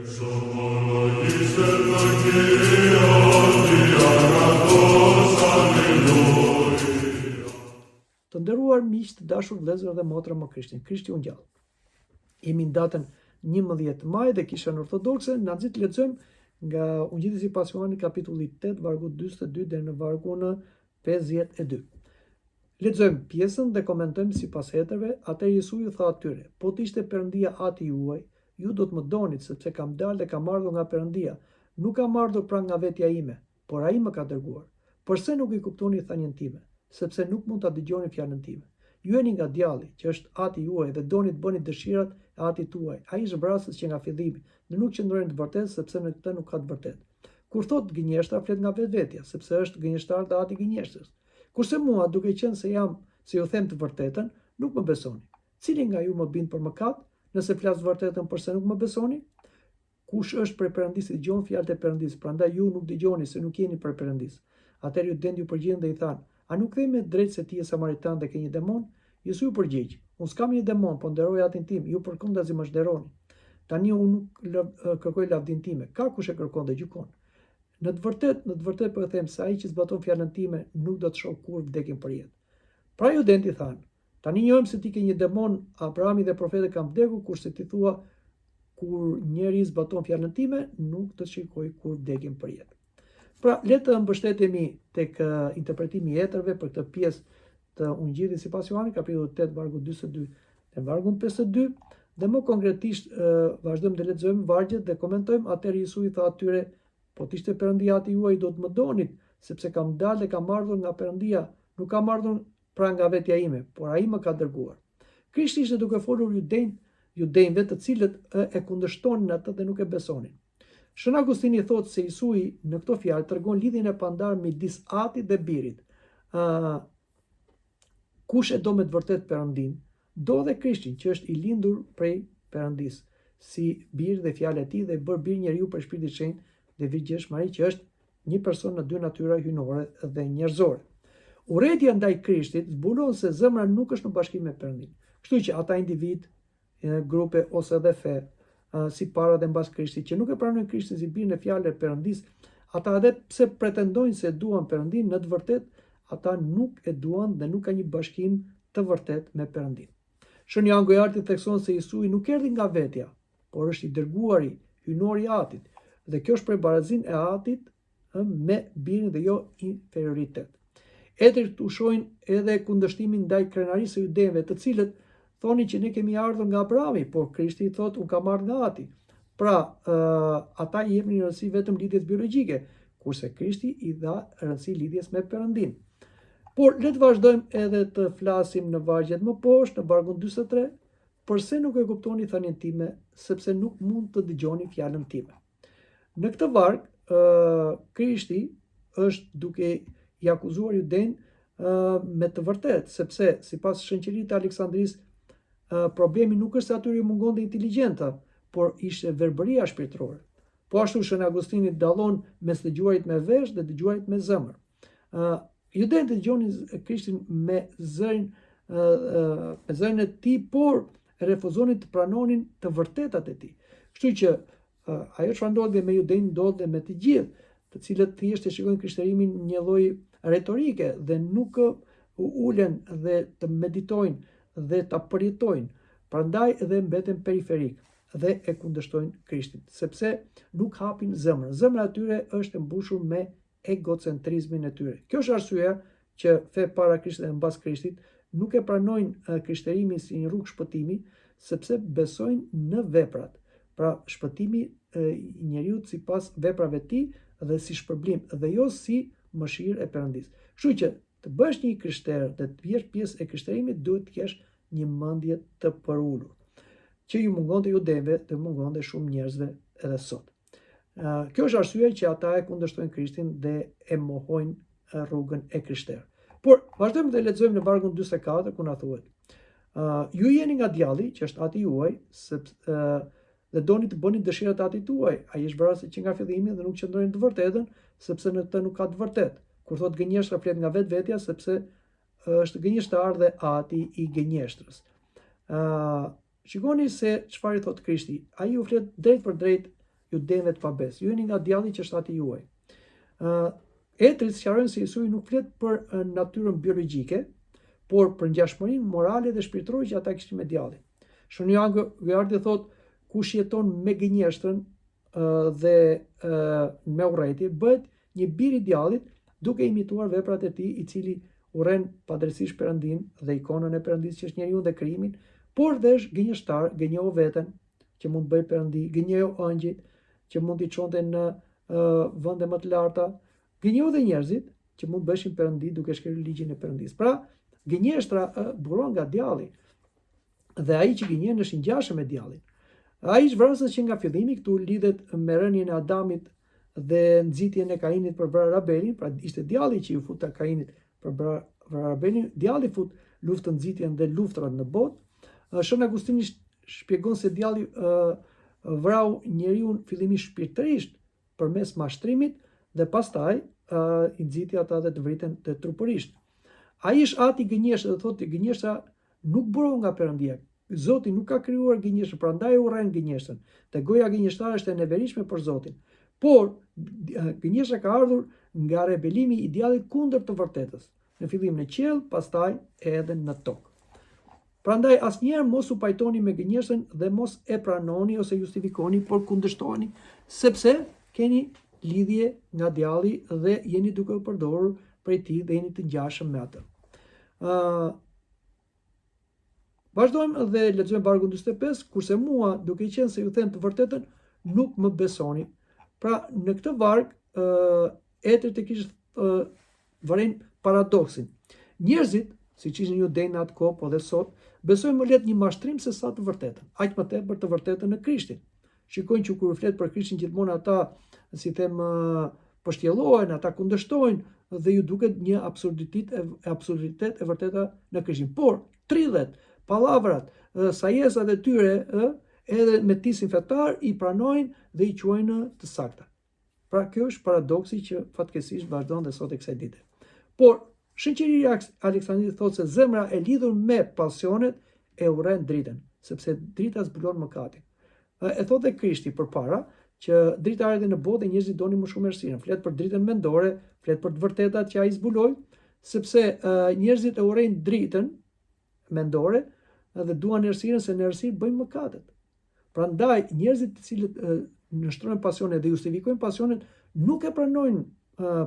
Të nderuar miq, të dashur vëllezër dhe motra më Krishtin, Krishti u ngjall. Jemi në datën 11 maj dhe Kishën Ortodokse, na nxit të lexojmë nga Ungjilli sipas Johanit kapitulli 8 vargu 42 deri në vargun 52. Lexojmë pjesën dhe komentojmë sipas hetërve. Atë Jesu ju tha atyre: "Po të ishte Perëndia ati juaj, ju do të më donit, sepse kam dalë dhe kam ardhur nga Perëndia. Nuk kam ardhur pra nga vetja ime, por ai më ka dërguar. Përse nuk i kuptoni thënien time? Sepse nuk mund ta dëgjoni fjalën time. Ju jeni nga djalli, që është ati juaj, dhe doni të bëni dëshirat e atit tuaj. Ai është vrasës që nga fillimi, dhe nuk qëndron të vërtetë, sepse në këtë nuk ka të vërtetë. Kur thot gënjeshtra, flet nga vetvetja, sepse është gënjeshtar dhe ati gënjeshtrës. Kurse mua, duke qenë se ju them të vërtetën, nuk më besoni. Cili nga ju më bind për mëkat, nëse flas vërtetën përse nuk më besoni? Kush është prej Perëndisë dëgjon fjalët e Perëndisë, prandaj ju nuk dëgjoni se nuk jeni prej Perëndisë." Atëherë Judent ju përgjigjen dhe i thanë: "A nuk themi drejt se ti je samaritan dhe ke një demon?" Jesu ju përgjigj: "Unë s'kam një demon, po nderoj atin tim, ju përkundazi më zhderoni. Tani unë nuk kërkoj lavdin time, ka kush e kërkon dhe gjykon. Në të vërtetë po e them se ai që zbaton fjalën time nuk do të shohë kurrë vdekjen për jetë." Pra Judenti thanë: "Tani njohim se ti ke një demon, Abrahami dhe profetët kanë vdekur, kurse ti thua kur njeri zbaton fjalën time, nuk do të shikoj kurrë vdekjen për jetë." Pra, le të mbështetemi tek interpretimi i hetërve për këtë pjesë të Ungjillit sipas Johanit, kapitulli 8, vargu 42 dhe vargu 52, dhe më konkretisht vazhdojmë të lexojmë vargjet dhe komentojmë. Atëherë Jesu i tha atyre: "Po të ishte Perëndia ati juaj, do të më donit, sepse kam dalë dhe kam ardhur nga Perëndia, nuk kam ardhur pra nga vetja ime, por ai më ka dërguar." Krishti ishte duke folur judejve të cilët e kundërshtonin atë dhe nuk e besonin. Shën Agustini thotë se Jesui në këto fjalë tregon lidhjen e pandarë midis atit dhe birit. Kush e do me të vërtet Perëndin, do dhe Krishtin që është i lindur prej Perëndisë, si bir dhe fjalë e tij, dhe bërë bir njeriu për Shpirtin e Shenjtë dhe Virgjëshmari, që është një person në dy natyra hyjnore dhe njerëzore. Urrejtja ndaj Krishtit zbulon se zemra nuk është në bashkim me Perëndin. Kështu që ata individ, grupe ose edhe fe, si para dhe mbas Krishtit, që nuk e pranojnë Krishtin si birin e fjalës e Perëndisë, ata edhe pse pretendojnë se duan Perëndin, në të vërtetë ata nuk e duan dhe nuk ka një bashkim të vërtet me Perëndin. Shën Jan Gojarti thekson se Jesui nuk erdhi nga vetja, por është i dërguari, hyjnori i atit, dhe kjo është për barazin e atit me birin dhe jo inferioritet. Etër të ushojnë edhe kundërshtimin ndaj krenarisë së judejve, të cilët thoni që ne kemi ardhur nga Abrahami, por Krishti thotë unë kam ardhur nga ati. Pra, ata i jepnin rëndësi vetëm lidhjes biologjike, kurse Krishti i dha rëndësi lidhjes me Perëndin. Por le të vazhdojmë edhe të flasim në vargjet më poshtë, në vargun 43, përse nuk e kuptoni thënien time, sepse nuk mund të dëgjoni fjalën time. Në këtë varg, Krishti është duke i akuzuar judejnë me të vërtetë, sepse sipas Shënqërisë të Aleksandrisë, problemi nuk është se atyre i mungonte inteligjenta, por ishte verbëria shpirtërore. Po ashtu Shën Agustini dallon mes dëgjuarit me vesh dhe dëgjuarit me zemër. Judejtë dëgjonin Krishtin me zërin e tij, por refuzonin të pranonin të vërtetat e tij. Kështu që ajo çfarë ndodhi me judejnë ndodhi dhe me të gjithë, të cilët thjesht e shikojnë krishterimin një lloj retorike dhe nuk ulen dhe të meditojnë dhe ta përjetojnë. Prandaj edhe mbeten periferik dhe e kundërshtojnë Krishtin, sepse nuk hapin zemrën. Zemra e tyre është e mbushur me egocentrizmin e tyre. Kjo është arsyeja që fe para Krishtit dhe mbas Krishtit nuk e pranojnë krishterimin si një rrugë shpëtimi, sepse besojnë në veprat. Pra, shpëtimi i njeriu sipas veprave të tij dhe si shpërblim, dhe jo si mëshirë e Perëndisë. Kështu që të bësh një krishter dhe të jesh pjesë e krishterimit, duhet të kesh një mendje të përulur, që ju mungonte judejve dhe mungonte shumë njerëzve edhe sot. Kjo është arsyeja që ata e kundërshtojnë Krishtin dhe e mohojnë rrugën e krishterë. Por vazhdojmë dhe lexojmë në vargun 44 ku na thuhet: "Ju jeni nga djalli, që është ati juaj, dhe doni të bëni dëshirat e atit tuaj. Ai është vrasë që nga fillimi dhe nuk qëndrojnë të vërtetën, sepse në të nuk ka të vërtetë. Kur thot gënjeshtra, flet nga vetvetja, sepse është gënjeshtar dhe ati i gënjeshtrës." Shikoni se çfarë i thot Krishti. Ai u flet drejt për drejt ju denve të pabes. Ju jeni nga djalli që është ati juaj. Etrit sqarojnë se Jesui nuk flet për natyrën biologjike, por për ngjashmërinë morale dhe shpirtërore që ata kishin me djallin. Shënjang Gjardi thot, kush jeton me gënjeshtrën dhe me urrëti bëhet një bir i djallit duke imituar veprat e tij, i cili urren padrejtisht Perëndin dhe ikonën e Perëndisë që është njeriu dhe krijimin, por dhe është gënjeshtar, gënjeu veten që mund të bëjë Perëndi, gënjeu ëngjit që mund t'i çonte në vende më të larta, gënjeu dhe njerëzit që mund të bëheshin Perëndi duke shkruar ligjin e Perëndisë. Pra, gënjeshtra buron nga djalli. Dhe ai që gënjen është i ngjashëm me djallin. Ai është vrasës që nga fillimi këtu lidhet me rënien e Adamit dhe nxitjen e Kainit për vrarë Abelin, pra ishte djalli që ju fut ta Kainit për vrarë Abelin, djalli fut luftën, nxitjen dhe luftrat në botë. Shën Agustini shpjegon se djalli vrau njeriu fillimisht shpirtërisht përmes mashtrimit dhe pastaj i nxiti ata dhe të vriten të trupërisht. Ai është ati gënjeshtër, dhe thotë gënjeshtra nuk buron nga Perëndia. Zoti nuk ka krijuar gënjeshtër, prandaj urren gënjeshtrën. Dhe goja gënjeshtare është e neveritshme për Zotin. Por gënjeshtra ka ardhur nga rebelimi i djallit kundër të vërtetës. Në fillim në qiell, pastaj edhe në tokë. Prandaj asnjëherë mos u pajtoni me gënjeshtrën dhe mos e pranoni ose justifikoni, por kundërshtoheni, sepse keni lidhje nga djalli dhe jeni duke u përdorur prej tij dhe jeni të ngjashëm me atë. Vazhdojmë dhe lexojmë vargun 45, kurse mua, duke i qenë se ju them të vërtetën, nuk më besoni. Pra, në këtë varg, Etrit e kishte vëren paradoksin. Njerëzit, siç ishin ju deri në atë kohë, po dhe sot, besojnë më lehtë një mashtrim se sa të vërtetën. Aq më tepër të vërtetën në Krishtin. Shikojnë që kur flet për Krishtin gjithmonë ata, si them, pështjellohen, ata kundërshtojnë dhe ju duket një absurditet e vërteta në Krishtin. Por 30 pallavrat, sajesat e tyre, edhe me tisin fetar i pranojnë dhe i quajnë të sakta. Pra kjo është paradoksi që fatkeqësisht vazhdon dhe sot e kësaj dite. Por shoqëria Aleksandrit thotë se zemra e lidhur me pasionet e urren dritën, sepse drita zbulon mëkatin. E thotë Krishti përpara që drita erdhi në botë dhe njerëzit donin më shumë errësirën. Flet për dritën mendore, flet për të vërtetat që ai zbuloi, sepse njerëzit e urrejnë dritën mendore dhe duan errësirën, se në errësirë bëjnë mëkatet. Prandaj njerëzit të cilët nështrojnë pasionet dhe justifikojnë pasionet nuk e pranojnë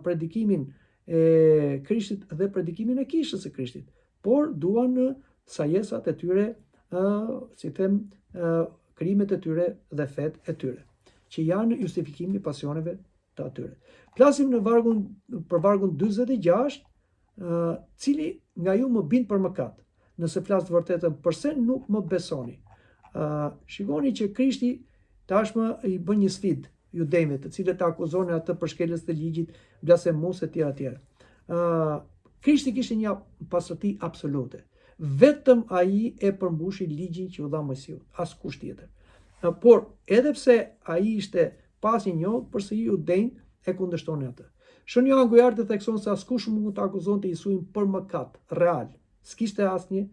predikimin e Krishtit dhe predikimin e kishës së Krishtit, por duan sajesat e tyre, si them, krimet e tyre dhe fet e tyre, që janë justifikimi i pasioneve të atyre. Flasim për vargun 46, cili nga ju më bind për mëkat. Nëse flas të vërtetën, pse nuk më besoni? Shikoni që Krishti tashmë i bën një sfidë judejve, të cilët e akuzonin atë për shkeljes të ligjit, blasfemus e tjera. Krishti kishte një pastërti absolute. Vetëm ai e përmbushi ligjin që u dha Mojsiu, askush tjetër. Por edhe pse ai ishte pas i njohur, përsëri judejt e kundërshtonin atë. Shënjau Gujardë thekson se askush mund të akuzonte Jezuin për mëkat real. S'kishte asnjë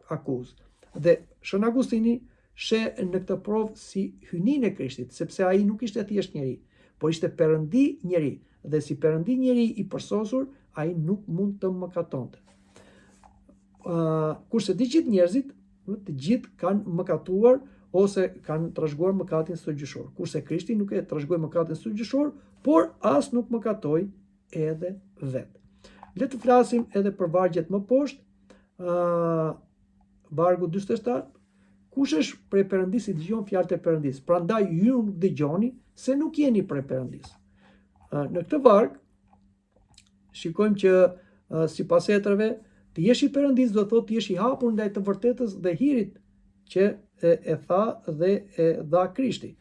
akuzë. Dhe Shën Agustini sheh në këtë provë si hynin e Krishtit, sepse ai nuk ishte thjesht njeri, por ishte Perëndi njeri, dhe si Perëndi njeri i përsosur, ai nuk mund të mëkatonte. Kurse të gjithë njerëzit, të gjithë kanë mëkatuar ose kanë trashëguar mëkatin sërgjëshor. Kurse Krishti nuk e trashëgoi mëkatin sërgjëshor, por as nuk mëkatoi edhe vetë. Le të flasim edhe për vargjet më poshtë. Vargu 47, kush është prej Perëndisë i dëgjon fjalët e Perëndisë, prandaj ju nuk dëgjoni se nuk jeni prej Perëndisë. Në këtë varg shikojmë që sipas Etrave, të jesh i Perëndisë do thotë të jesh i hapur ndaj të vërtetës dhe hirit që e tha dhe e dha Krishti.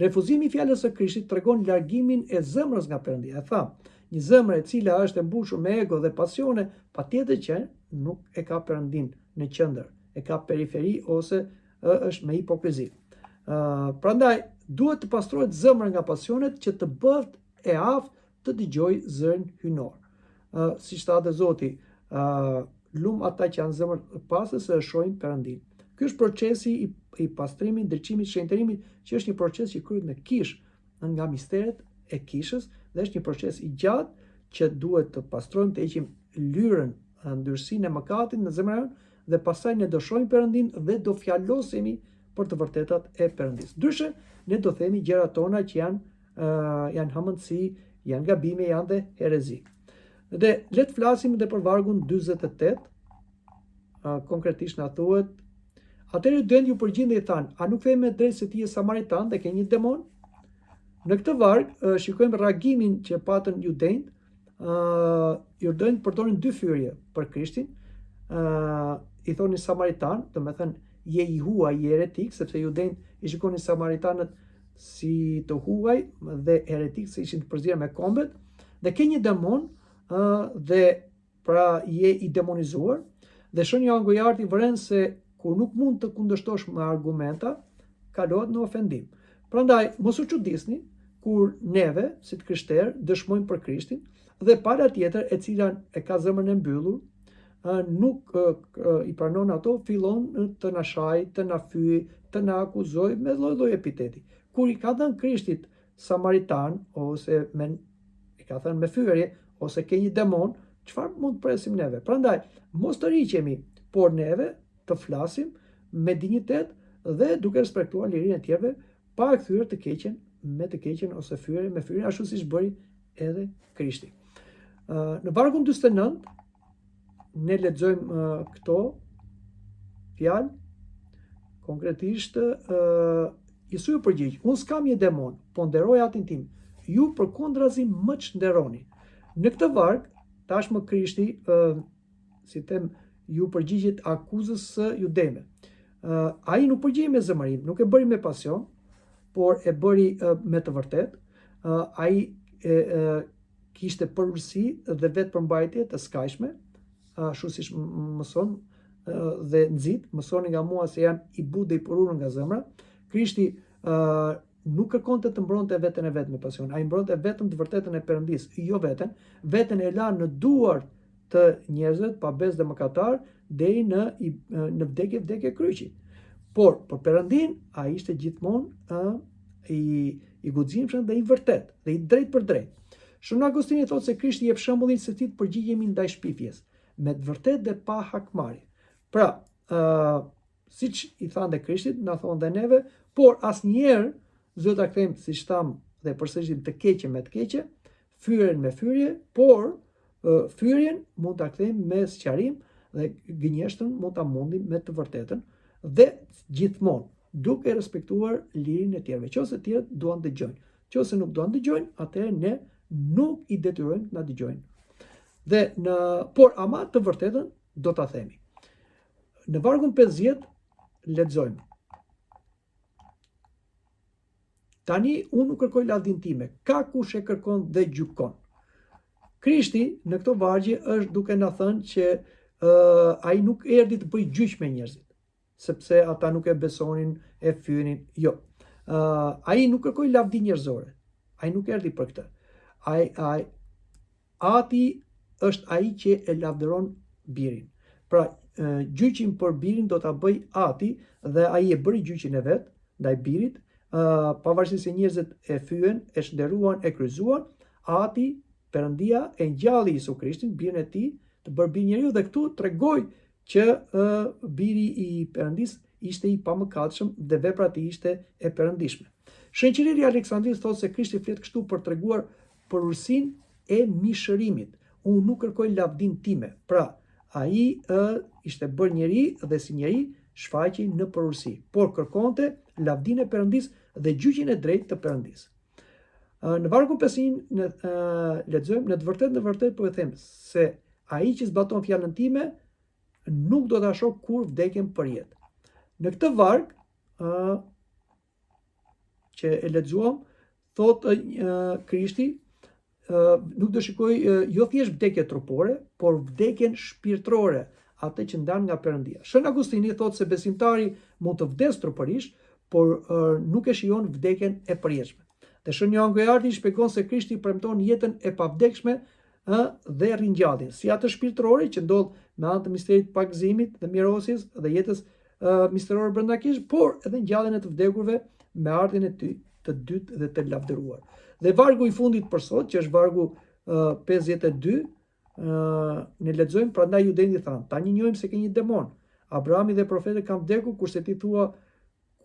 Refuzimi i fjalës së Krishtit tregon largimin e zemrës nga Perëndia. E tha, një zemër e cila është e mbushur me ego dhe pasione, patjetër që nuk e ka Perëndin në qendër, e ka periferi ose është me hipokrizi. Prandaj duhet të pastrohet zemra nga pasionet që të bëhet e aftë të dëgjojë zërin hynor. Siç tha Zoti, lum ata që janë zemër të pastër se e shohin Perëndin. Ky është procesi i pastrimit, ndriçimit, shenjtërimit, që është një proces që kryhet në kish, nga misteret e kishës dhe është një proces i gjatë që duhet të pastrojmë, të heqim lyrën, ndyrësinë e mëkatit në zemrën jonë dhe pastaj ne do shohim Perëndin dhe do fjalosemi për të vërtetat e Perëndis. Ndryshe ne do themi gjërat tona që janë hamendësi, janë gabime, janë dhe herezi. Dhe le të flasim edhe për vargun 48. Konkretisht na thuhet: atëherë Judejt ju përgjigjen dhe i thanë: a nuk themi me drejtë se ti je samaritan dhe ke një demon? Në këtë varg shikojmë reagimin që patën Judejt. Judejt përdorin dy fyrje për Krishtin. I thonin samaritan, do të thënë je i huaj, je heretik, sepse Judejt i shikonin samaritanët si të huaj dhe heretik se ishin të përzierë me kombet, dhe ke një demon, dhe pra je i demonizuar. Dhe shonja angojarti vëren se kur nuk mund të kundërshtosh me argumenta, kalohet në ofendim. Prandaj mos u çuditni kur neve, si të krishterë, dëshmojmë për Krishtin dhe pala tjetër e cila e ka zemrën e mbyllur, nuk i pranon ato, fillon të na shajë, të na fyej, të na akuzojë me lloj-lloj epiteti. Kur i ka thënë Krishtit samaritan ose i ka thënë me fyerje ose ke një demon, çfarë mund të presim neve? Prandaj mos të riqemi, por neve të flasim me dinjitet dhe duke respektuar lirinë e tjerëve, pa e kthyer të keqen me të keqen ose fyerje me fyerje, ashtu siç bëri edhe Krishti. Në vargun 49 ne lexojmë këto fjalë. Konkretisht Jesu ju përgjigj: unë s'kam një demon, po nderoj atin tim. Ju përkundrazi më ç'nderoni. Në këtë varg tashmë Krishti si them ju përgjigjet akuzës së judejve. Ai nuk përgjigj me zemërim, nuk e bëri me pasion, por e bëri me të vërtet. Ai kishte përurësi dhe vetë përmbajtje të skajshme, ashtu siç mëson dhe nxit, mësoni nga mua se janë i butë dhe i përurën nga zemra. Krishti nuk kërkonte të mbronte veten e vet me pasion, ai mbronte vetëm të vërtetën e Perëndis, jo veten. Veten e la në duart të njerëzve pa bezë dhe mëkatar deri në vdekje kryqi. Por për Perëndin ai ishte gjithmonë i guximshëm dhe i vërtet dhe i drejt për drejt. Shën Agostini thotë se Krishti jep shembullin se si të përgjigjemi ndaj shpifjes, me të vërtet dhe pa hakmarrje. Pra, siç i thanë dhe Krishtit, na thonë dhe neve, por asnjëherë s'do ta kthejmë siç tham dhe përsërisim të keqe me të keqe, fyrjen me fyrje, por fyrjen mund ta kthejmë me sqarim dhe gënjeshtën mund ta mundim me të vërtetën dhe gjithmonë duke respektuar lirinë e tjerëve. Nëse të tjerët duan dëgjojnë, nëse nuk duan dëgjojnë, atëherë ne nuk i detyrojmë të na dëgjojnë. Por ama të vërtetën do ta themi. Në vargun 50 lexojmë: tani unë nuk kërkoj lavdin time, ka kush e kërkon dhe gjykon. Krishti në këto vargje është duke na thënë që ai nuk erdhi të bëjë gjyq me njerëzit, sepse ata nuk e besonin, e fyenin. Jo. Ai nuk kërkoi lavdi njerëzore. Ai nuk erdhi për këtë. Ati është ai që e lavdëron birin. Pra, gjyqin për birin do ta bëj Ati dhe ai e bëri gjyqin e vet ndaj birit, pavarësisht se njerëzit e fyen, e shndërruan, e kryqëzuan. Ati, Perëndia, e ngjalli Jezu Krishtin, birin e tij, të bërë bir njeriu, dhe këtu tregoi që biri i Perëndis ishte i pamëkatshëm dhe vepra e tij ishte e perëndishme. Shënqëri i Aleksandris thotë se Krishti flet kështu për treguar përurësinë e mishërimit. Unë nuk kërkoj lavdin time. Pra, ai ishte bërë njeri dhe si njeri shfaqej në përurësi, por kërkonte lavdinë e Perëndis dhe gjyqin e drejtë të Perëndis. Në vargun 5 lexojmë: në të vërtetë po e them se ai që zbaton fjalën time nuk do ta shoh kur vdekjen për jetë. Në këtë varg që e lexuam, thotë Krishti nuk do shikoj jo thjesht vdekje trupore, por vdekjen shpirtërore, atë që ndan nga Perëndia. Shën Agustini thotë se besimtari mund të vdes trupërisht, por nuk e shijon vdekjen e përjetshme. Dhe Shën Joan Gojarti shpjegon se Krishti premton jetën e pavdekshme dhe ringjalljen, si atë shpirtërore që ndodh me anë të misterit të pagëzimit dhe mirësisë dhe jetës misterore brenda kish, por edhe ngjalljen e të vdekurve me ardhmjen e tij të dytë dhe të lavdëruar. Dhe vargu i fundit për sot, që është vargu 52, ne lexojmë, prandaj judejt i thanë, tani njohim se ke një demon. Abrahami dhe profetët kanë vdekur, kurse ti thua,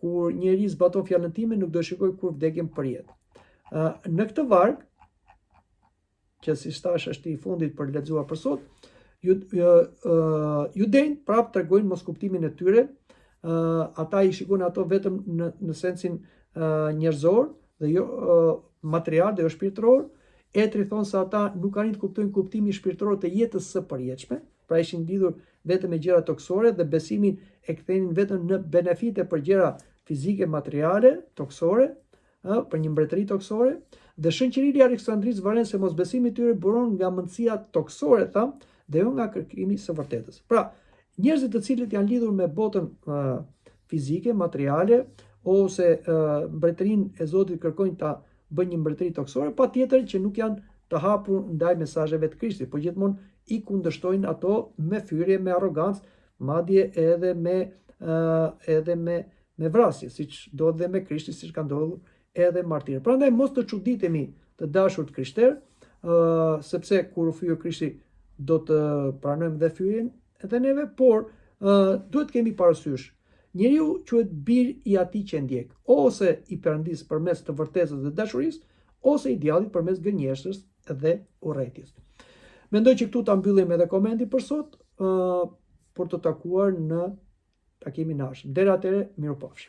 kur njeri zbaton fjalën time, nuk do shikoj kur vdekjen për jetë. Në këtë varg, që si thash është i fundit për lexuar për sot, judejt prapë tregojnë mos kuptimin e tyre. Ata i shikojnë ato vetëm në sensin njerëzor dhe jo material dhe jo shpirtëror. Etri thonë se ata nuk kanë të kuptojnë kuptimin shpirtëror të jetës së përjetshme, pra ishin lidhur vetëm me gjëra toksore dhe besimin e kthenin vetëm në benefite për gjëra fizike, materiale, toksore, për një mbretëri toksore. Dhe shënqëria e Aleksandrisë varen se mosbesimi i tyre buron nga mendësia toksore, tham, dhe jo nga kërkimi së vërtetës. Pra, njerëzit të cilët janë lidhur me botën fizike, materiale, ose mbretërinë e Zotit kërkojnë ta bëjnë një mbretëri toksore, patjetër që nuk janë të hapur ndaj mesazheve të Krishtit, por gjithmonë i kundërshtojnë ato me fyrje, me arrogancë, madje edhe me vrasje, siç ndodh dhe me Krishtin, siç ka ndodhur edhe martirë. Prandaj mos të çuditemi të dashur krishterë, sepse kur u fyer Krishti do të pranojmë dhe fyrjen edhe neve, por duhet kemi parasysh. Njeriu quhet bir i atij që ndjek, ose i Perëndis përmes të vërtetës dhe dashurisë, ose i djallit përmes gënjeshtërës dhe urrëties. Mendoj që këtu ta mbyllim edhe komentin për sot, për të takuar në takimin e ardhshëm. Deri atëherë, mirupafshim.